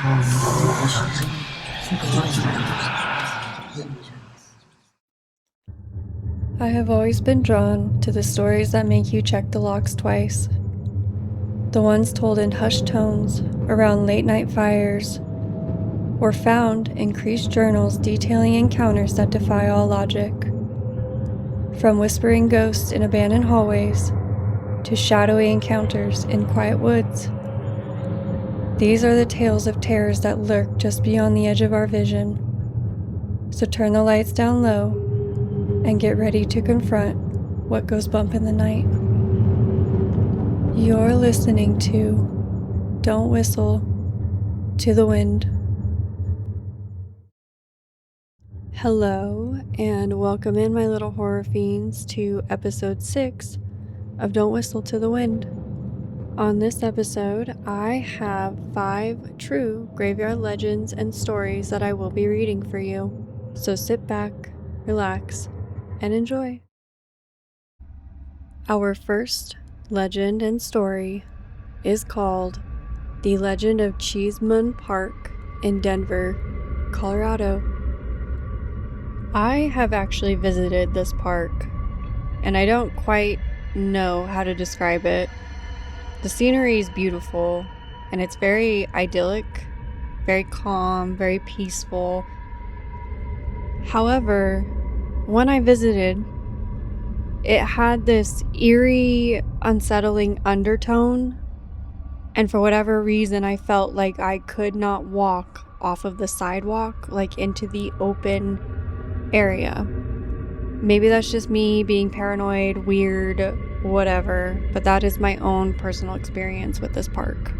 I have always been drawn to the stories that make you check the locks twice. The ones told in hushed tones around late-night fires, or found in creased journals detailing encounters that defy all logic. From whispering ghosts in abandoned hallways to shadowy encounters in quiet woods. These are the tales of terrors that lurk just beyond the edge of our vision. So turn the lights down low and get ready to confront what goes bump in the night. You're listening to Don't Whistle to the Wind. Hello, and welcome in, my little horror fiends, to episode 6 of Don't Whistle to the Wind. On this episode, I have 5 true graveyard legends and stories that I will be reading for you. So sit back, relax, and enjoy. Our first legend and story is called The Legend of Cheeseman Park in Denver, Colorado. I have actually visited this park, and I don't quite know how to describe it. The scenery is beautiful, and it's very idyllic, very calm, very peaceful. However, when I visited, it had this eerie, unsettling undertone, and for whatever reason, I felt like I could not walk off of the sidewalk, like into the open area. Maybe that's just me being paranoid, weird, whatever, but that is my own personal experience with this park.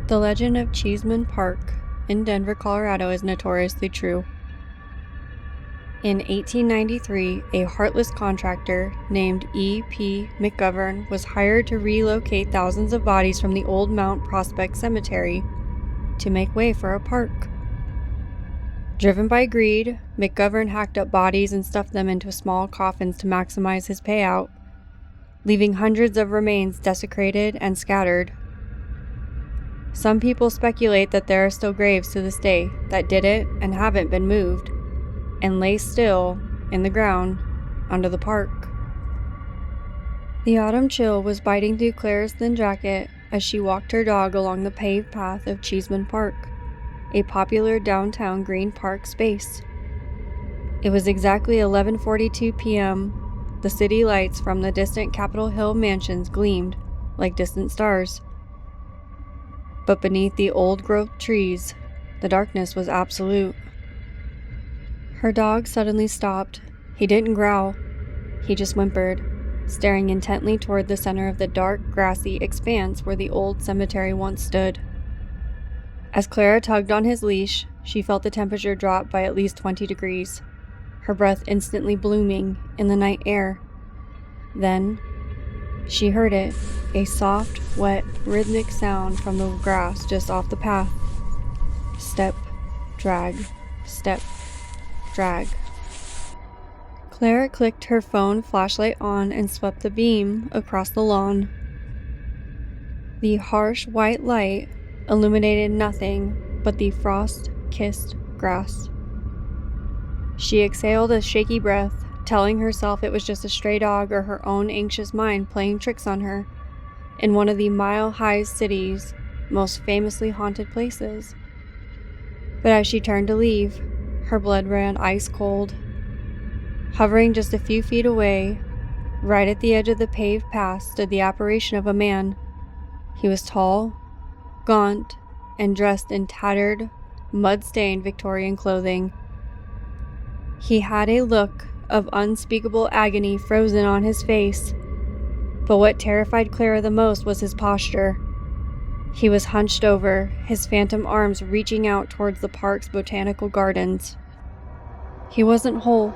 The legend of Cheeseman Park in Denver, Colorado is notoriously true. In 1893, a heartless contractor named E.P. McGovern was hired to relocate thousands of bodies from the old Mount Prospect Cemetery to make way for a park. Driven by greed, McGovern hacked up bodies and stuffed them into small coffins to maximize his payout, leaving hundreds of remains desecrated and scattered. Some people speculate that there are still graves to this day that didn't and haven't been moved, and lay still in the ground under the park. The autumn chill was biting through Clara's thin jacket as she walked her dog along the paved path of Cheeseman Park, a popular downtown Green Park space. It was exactly 11:42 p.m. The city lights from the distant Capitol Hill mansions gleamed like distant stars. But beneath the old-growth trees, the darkness was absolute. Her dog suddenly stopped. He didn't growl. He just whimpered, staring intently toward the center of the dark, grassy expanse where the old cemetery once stood. As Clara tugged on his leash, she felt the temperature drop by at least 20 degrees, her breath instantly blooming in the night air. Then, she heard it, a soft, wet, rhythmic sound from the grass just off the path. Step, drag, step, drag. Clara clicked her phone flashlight on and swept the beam across the lawn. The harsh white light illuminated nothing but the frost-kissed grass. She exhaled a shaky breath, telling herself it was just a stray dog or her own anxious mind playing tricks on her in one of the mile-high city's most famously haunted places. But as she turned to leave, her blood ran ice cold. Hovering just a few feet away, right at the edge of the paved path, stood the apparition of a man. He was tall, gaunt, and dressed in tattered, mud-stained Victorian clothing. He had a look of unspeakable agony frozen on his face, but what terrified Clara the most was his posture. He was hunched over, his phantom arms reaching out towards the park's botanical gardens. He wasn't whole.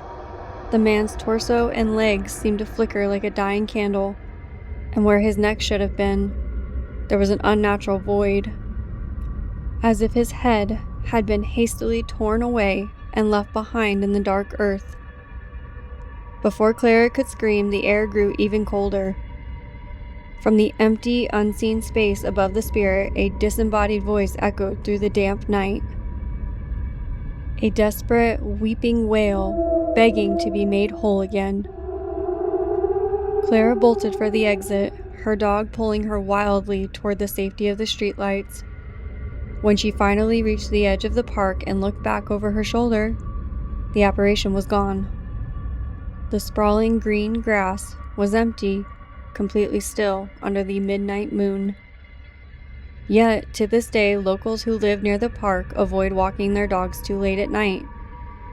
The man's torso and legs seemed to flicker like a dying candle, and where his neck should have been, there was an unnatural void, as if his head had been hastily torn away and left behind in the dark earth. Before Clara could scream, the air grew even colder. From the empty, unseen space above the spirit, a disembodied voice echoed through the damp night. A desperate, weeping wail, begging to be made whole again. Clara bolted for the exit, her dog pulling her wildly toward the safety of the streetlights. When she finally reached the edge of the park and looked back over her shoulder, the apparition was gone. The sprawling green grass was empty, completely still under the midnight moon. Yet, to this day, locals who live near the park avoid walking their dogs too late at night,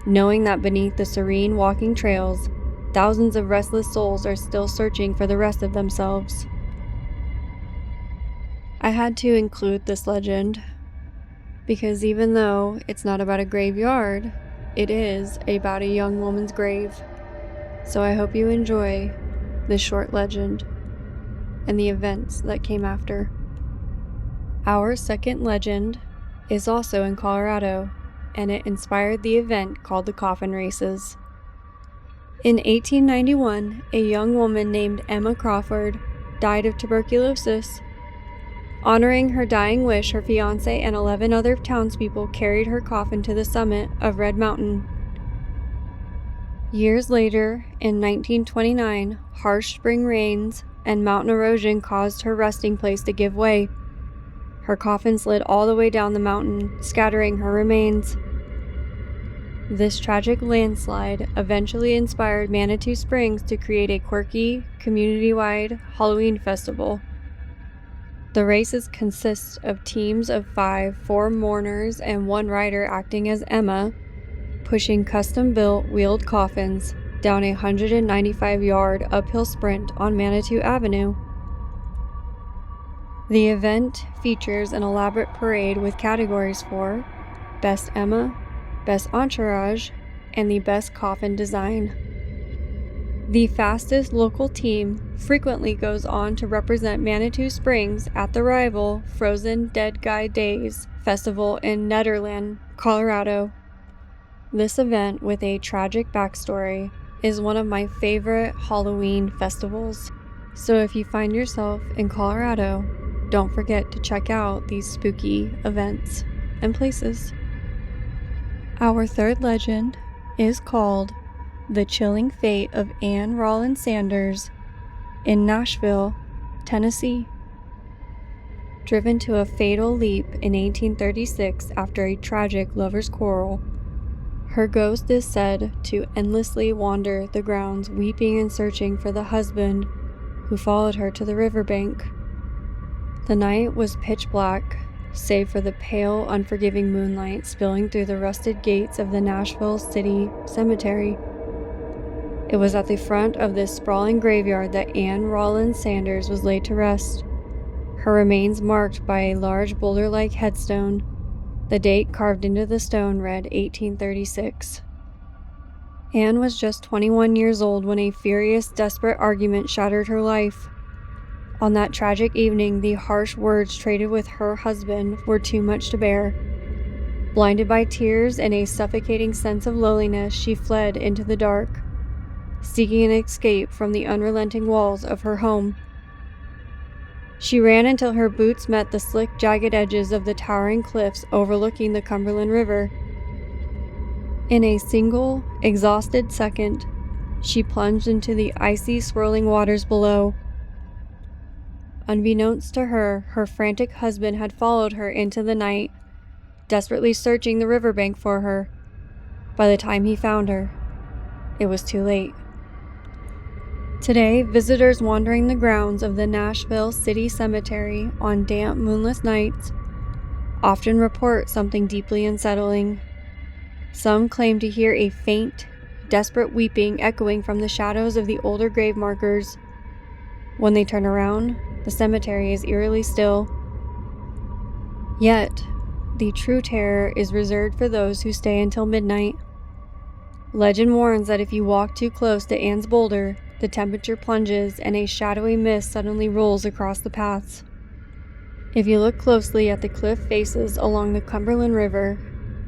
knowing that beneath the serene walking trails, thousands of restless souls are still searching for the rest of themselves. I had to include this legend, because even though it's not about a graveyard, it is about a young woman's grave. So I hope you enjoy this short legend and the events that came after. Our second legend is also in Colorado, and it inspired the event called the Coffin Races. In 1891, a young woman named Emma Crawford died of tuberculosis. Honoring her dying wish, her fiancé and 11 other townspeople carried her coffin to the summit of Red Mountain. Years later, in 1929, harsh spring rains and mountain erosion caused her resting place to give way. Her coffin slid all the way down the mountain, scattering her remains. This tragic landslide eventually inspired Manitou Springs to create a quirky, community-wide Halloween festival. The races consist of teams of 5, 4 mourners and 1 rider acting as Emma, pushing custom-built wheeled coffins down a 195-yard uphill sprint on Manitou Avenue. The event features an elaborate parade with categories for Best Emma, Best Entourage, and the Best Coffin Design. The fastest local team frequently goes on to represent Manitou Springs at the rival Frozen Dead Guy Days festival in Nederland, Colorado. This event, with a tragic backstory, is one of my favorite Halloween festivals. So if you find yourself in Colorado, don't forget to check out these spooky events and places. Our third legend is called The Chilling Fate of Anne Rollins Sanders in Nashville, Tennessee. Driven to a fatal leap in 1836 after a tragic lover's quarrel, her ghost is said to endlessly wander the grounds, weeping and searching for the husband who followed her to the riverbank. The night was pitch black, save for the pale, unforgiving moonlight spilling through the rusted gates of the Nashville City Cemetery. It was at the front of this sprawling graveyard that Anne Rollins Sanders was laid to rest, her remains marked by a large boulder-like headstone. The date carved into the stone read 1836. Anne was just 21 years old when a furious, desperate argument shattered her life. On that tragic evening, the harsh words traded with her husband were too much to bear. Blinded by tears and a suffocating sense of loneliness, she fled into the dark, seeking an escape from the unrelenting walls of her home. She ran until her boots met the slick, jagged edges of the towering cliffs overlooking the Cumberland River. In a single, exhausted second, she plunged into the icy, swirling waters below. Unbeknownst to her, her frantic husband had followed her into the night, desperately searching the riverbank for her. By the time he found her, it was too late. Today, visitors wandering the grounds of the Nashville City Cemetery on damp, moonless nights often report something deeply unsettling. Some claim to hear a faint, desperate weeping echoing from the shadows of the older grave markers. When they turn around, the cemetery is eerily still. Yet, the true terror is reserved for those who stay until midnight. Legend warns that if you walk too close to Anne's boulder, the temperature plunges and a shadowy mist suddenly rolls across the paths. If you look closely at the cliff faces along the Cumberland River,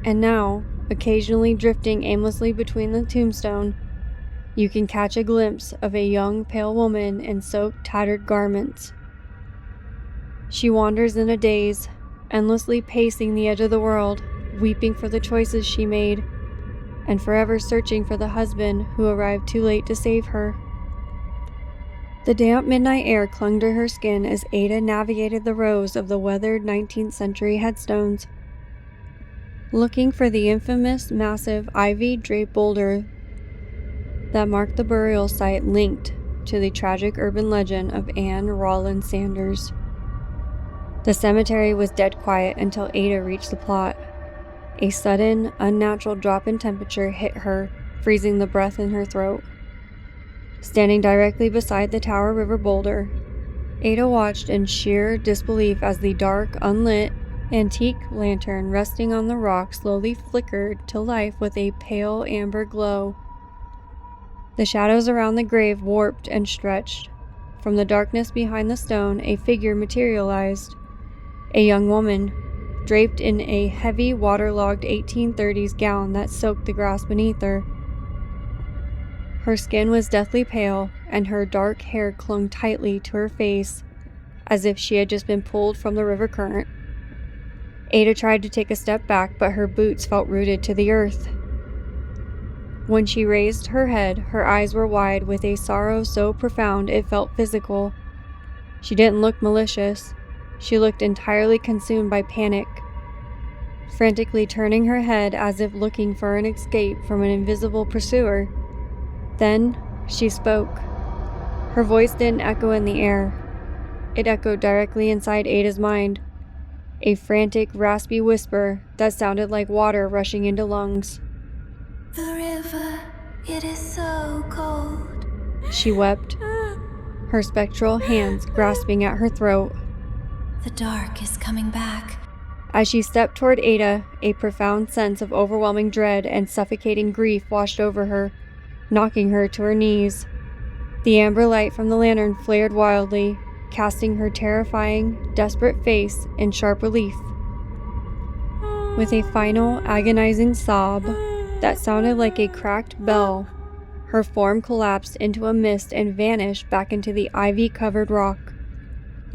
and now, occasionally drifting aimlessly between the tombstone, you can catch a glimpse of a young, pale woman in soaked, tattered garments, She wanders in a daze, endlessly pacing the edge of the world, weeping for the choices she made, and forever searching for the husband who arrived too late to save her. The damp midnight air clung to her skin as Ada navigated the rows of the weathered 19th century headstones, looking for the infamous massive ivy-draped boulder that marked the burial site linked to the tragic urban legend of Anne Rollins Sanders. The cemetery was dead quiet until Ada reached the plot. A sudden, unnatural drop in temperature hit her, freezing the breath in her throat. Standing directly beside the Tower River boulder, Ada watched in sheer disbelief as the dark, unlit, antique lantern resting on the rock slowly flickered to life with a pale amber glow. The shadows around the grave warped and stretched. From the darkness behind the stone, a figure materialized. A young woman, draped in a heavy, waterlogged 1830s gown that soaked the grass beneath her. Her skin was deathly pale, and her dark hair clung tightly to her face, as if she had just been pulled from the river current. Ada tried to take a step back, but her boots felt rooted to the earth. When she raised her head, her eyes were wide with a sorrow so profound it felt physical. She didn't look malicious. She looked entirely consumed by panic, frantically turning her head as if looking for an escape from an invisible pursuer. Then she spoke. Her voice didn't echo in the air. It echoed directly inside Ada's mind, a frantic, raspy whisper that sounded like water rushing into lungs. The river, it is so cold. She wept, her spectral hands grasping at her throat. The dark is coming back. As she stepped toward Ada, a profound sense of overwhelming dread and suffocating grief washed over her, knocking her to her knees. The amber light from the lantern flared wildly, casting her terrifying, desperate face in sharp relief. With a final, agonizing sob that sounded like a cracked bell, her form collapsed into a mist and vanished back into the ivy-covered rock,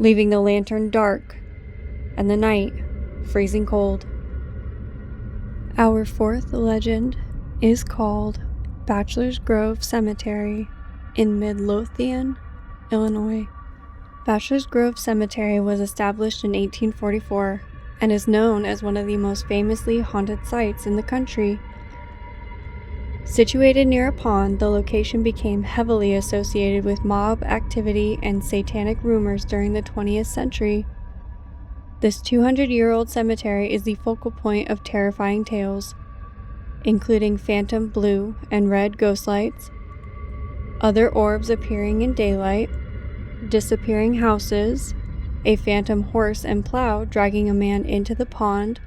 leaving the lantern dark and the night freezing cold. Our fourth legend is called Bachelor's Grove Cemetery in Midlothian, Illinois. Bachelor's Grove Cemetery was established in 1844 and is known as one of the most famously haunted sites in the country. Situated near a pond, the location became heavily associated with mob activity and satanic rumors during the 20th century. This 200-year-old cemetery is the focal point of terrifying tales, including phantom blue and red ghost lights, other orbs appearing in daylight, disappearing houses, a phantom horse and plow dragging a man into the pond,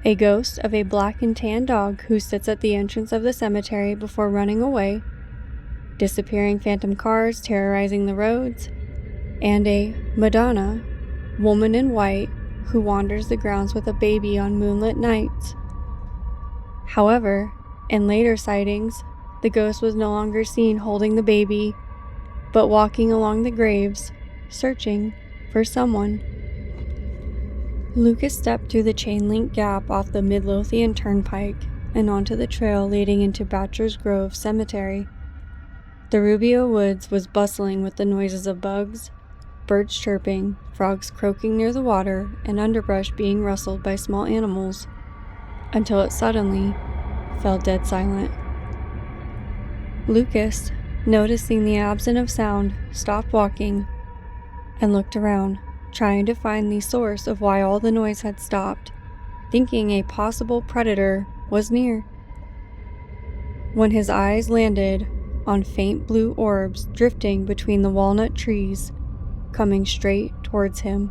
a ghost of a black and tan dog who sits at the entrance of the cemetery before running away, disappearing phantom cars terrorizing the roads, and a Madonna, woman in white, who wanders the grounds with a baby on moonlit nights. However, in later sightings, the ghost was no longer seen holding the baby, but walking along the graves, searching for someone. Lucas stepped through the chain-link gap off the Midlothian Turnpike and onto the trail leading into Bachelor's Grove Cemetery. The Rubio Woods was bustling with the noises of bugs, birds chirping, frogs croaking near the water, and underbrush being rustled by small animals, until it suddenly fell dead silent. Lucas, noticing the absence of sound, stopped walking and looked around, trying to find the source of why all the noise had stopped, thinking a possible predator was near. When his eyes landed on faint blue orbs drifting between the walnut trees, coming straight towards him.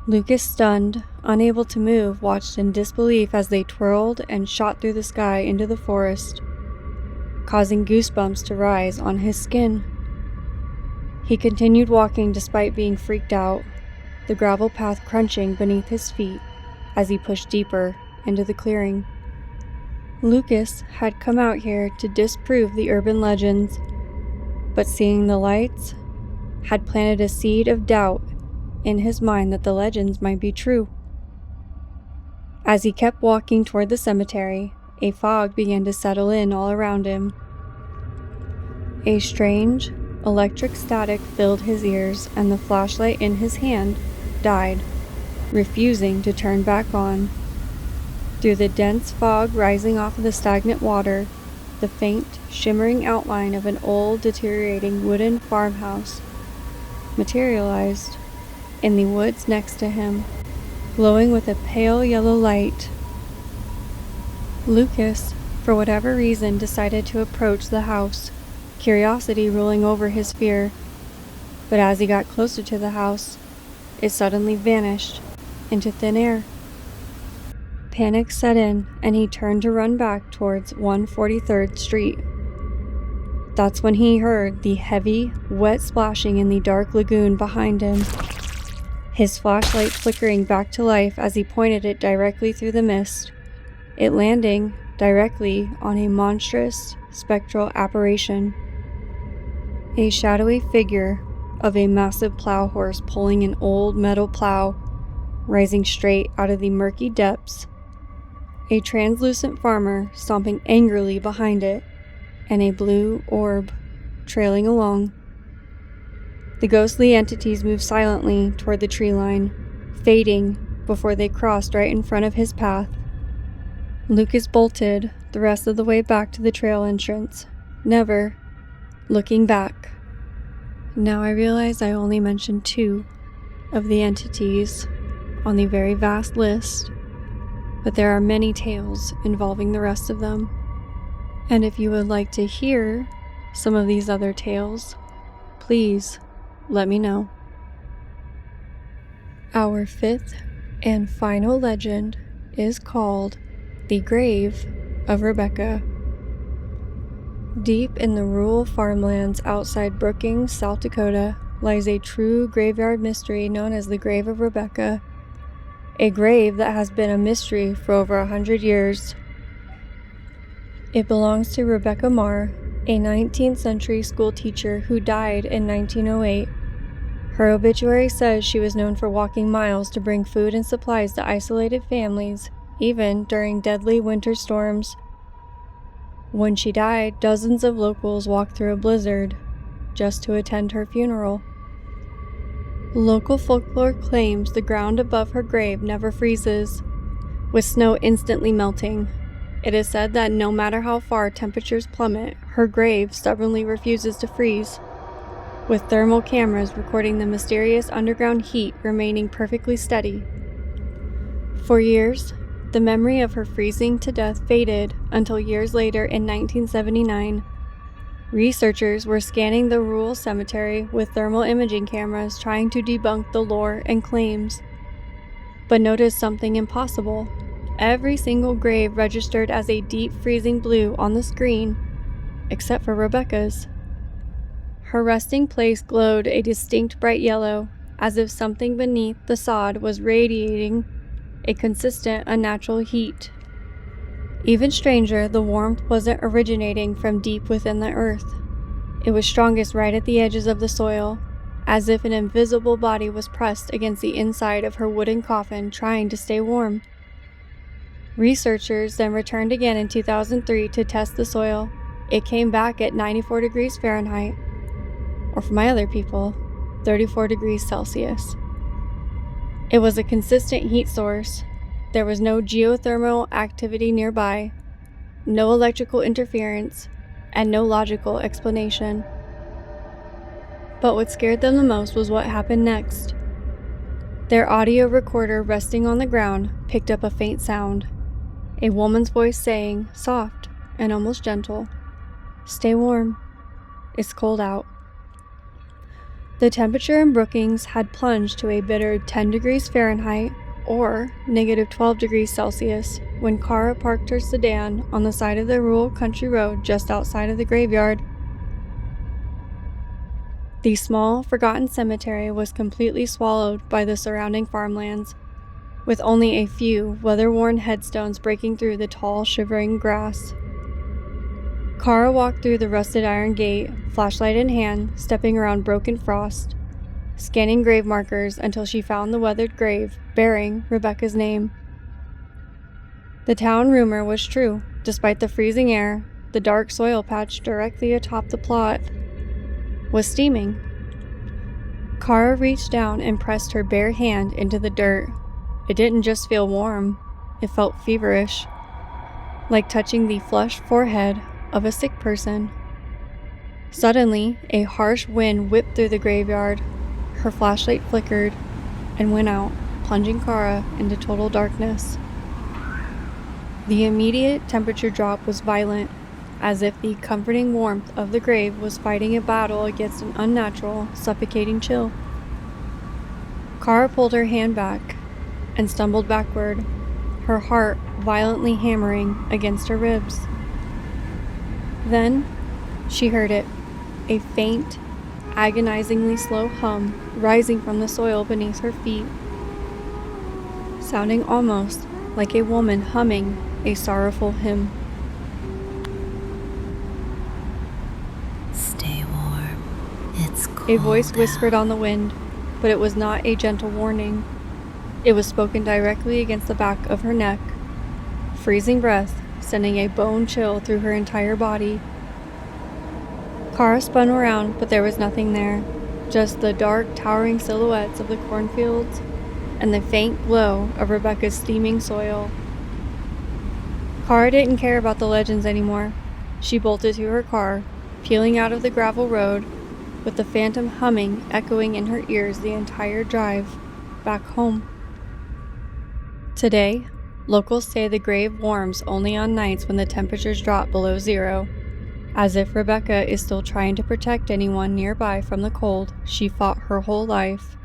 Lucas, stunned, unable to move, watched in disbelief as they twirled and shot through the sky into the forest, causing goosebumps to rise on his skin. He continued walking despite being freaked out, the gravel path crunching beneath his feet as he pushed deeper into the clearing. Lucas had come out here to disprove the urban legends, but seeing the lights had planted a seed of doubt in his mind that the legends might be true. As he kept walking toward the cemetery, a fog began to settle in all around him. A strange, electric static filled his ears, and the flashlight in his hand died, refusing to turn back on. Through the dense fog rising off of the stagnant water, the faint, shimmering outline of an old, deteriorating wooden farmhouse materialized in the woods next to him, glowing with a pale yellow light. Lucas, for whatever reason, decided to approach the house, curiosity ruling over his fear. But as he got closer to the house, it suddenly vanished into thin air. Panic set in, and he turned to run back towards 143rd Street. That's when he heard the heavy, wet splashing in the dark lagoon behind him, his flashlight flickering back to life as he pointed it directly through the mist, it landing directly on a monstrous, spectral apparition. A shadowy figure of a massive plow horse pulling an old metal plow, rising straight out of the murky depths. A translucent farmer stomping angrily behind it, and a blue orb trailing along. The ghostly entities moved silently toward the tree line, fading before they crossed right in front of his path. Lucas bolted the rest of the way back to the trail entrance, never looking back. Now I realize I only mentioned 2 of the entities on the very vast list, but there are many tales involving the rest of them. And if you would like to hear some of these other tales, please let me know. Our 5th and final legend is called The Grave of Rebecca. Deep in the rural farmlands outside Brookings, South Dakota, lies a true graveyard mystery known as the Grave of Rebecca, a grave that has been a mystery for over 100 years. It belongs to Rebecca Marr, a 19th century school teacher who died in 1908. Her obituary says she was known for walking miles to bring food and supplies to isolated families, even during deadly winter storms. When she died, dozens of locals walked through a blizzard just to attend her funeral. Local folklore claims the ground above her grave never freezes, with snow instantly melting. It is said that no matter how far temperatures plummet, her grave stubbornly refuses to freeze, with thermal cameras recording the mysterious underground heat remaining perfectly steady. For years, the memory of her freezing to death faded until years later in 1979. Researchers were scanning the rural cemetery with thermal imaging cameras trying to debunk the lore and claims, but noticed something impossible. Every single grave registered as a deep freezing blue on the screen, except for Rebecca's. Her resting place glowed a distinct bright yellow, as if something beneath the sod was radiating a consistent, unnatural heat. Even stranger, the warmth wasn't originating from deep within the earth. It was strongest right at the edges of the soil, as if an invisible body was pressed against the inside of her wooden coffin trying to stay warm. Researchers then returned again in 2003 to test the soil. It came back at 94 degrees Fahrenheit, or for my other people, 34 degrees Celsius. It was a consistent heat source. There was no geothermal activity nearby, no electrical interference, and no logical explanation. But what scared them the most was what happened next. Their audio recorder resting on the ground picked up a faint sound, a woman's voice saying, soft and almost gentle, "Stay warm. It's cold out." The temperature in Brookings had plunged to a bitter 10 degrees Fahrenheit, or negative 12 degrees Celsius, when Kara parked her sedan on the side of the rural country road just outside of the graveyard. The small, forgotten cemetery was completely swallowed by the surrounding farmlands, with only a few weather-worn headstones breaking through the tall, shivering grass. Kara walked through the rusted iron gate, flashlight in hand, stepping around broken frost. scanning grave markers until she found the weathered grave bearing Rebecca's name. The town rumor was true. Despite the freezing air, the dark soil patch directly atop the plot was steaming. Kara reached down and pressed her bare hand into the dirt. It didn't just feel warm, it felt feverish, like touching the flushed forehead of a sick person. Suddenly, a harsh wind whipped through the graveyard. Her flashlight flickered and went out, plunging Kara into total darkness. The immediate temperature drop was violent, as if the comforting warmth of the grave was fighting a battle against an unnatural, suffocating chill. Kara pulled her hand back and stumbled backward, her heart violently hammering against her ribs. Then she heard it, a faint, agonizingly slow hum rising from the soil beneath her feet, sounding almost like a woman humming a sorrowful hymn. Stay warm. It's cold. A voice out. whispered on the wind, but it was not a gentle warning. It was spoken directly against the back of her neck, freezing breath sending a bone chill through her entire body. Kara spun around, but there was nothing there, just the dark, towering silhouettes of the cornfields and the faint glow of Rebecca's steaming soil. Kara didn't care about the legends anymore. She bolted to her car, peeling out of the gravel road, with the phantom humming echoing in her ears the entire drive back home. Today, locals say the grave warms only on nights when the temperatures drop below zero, as if Rebecca is still trying to protect anyone nearby from the cold she fought her whole life.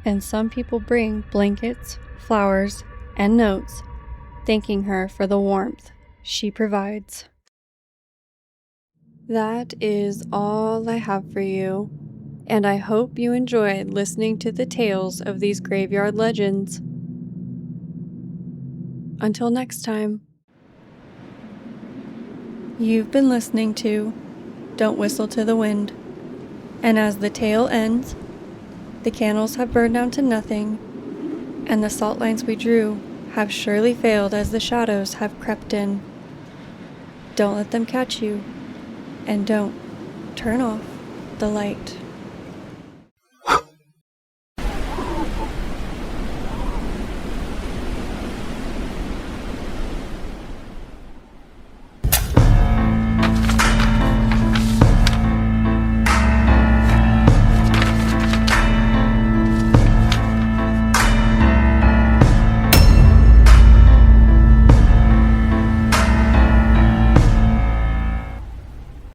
And some people bring blankets, flowers, and notes, thanking her for the warmth she provides. That is all I have for you, and I hope you enjoyed listening to the tales of these graveyard legends. Until next time. You've been listening to Don't Whistle to the Wind, and as the tale ends, the candles have burned down to nothing, and the salt lines we drew have surely failed as the shadows have crept in. Don't let them catch you, and don't turn off the light.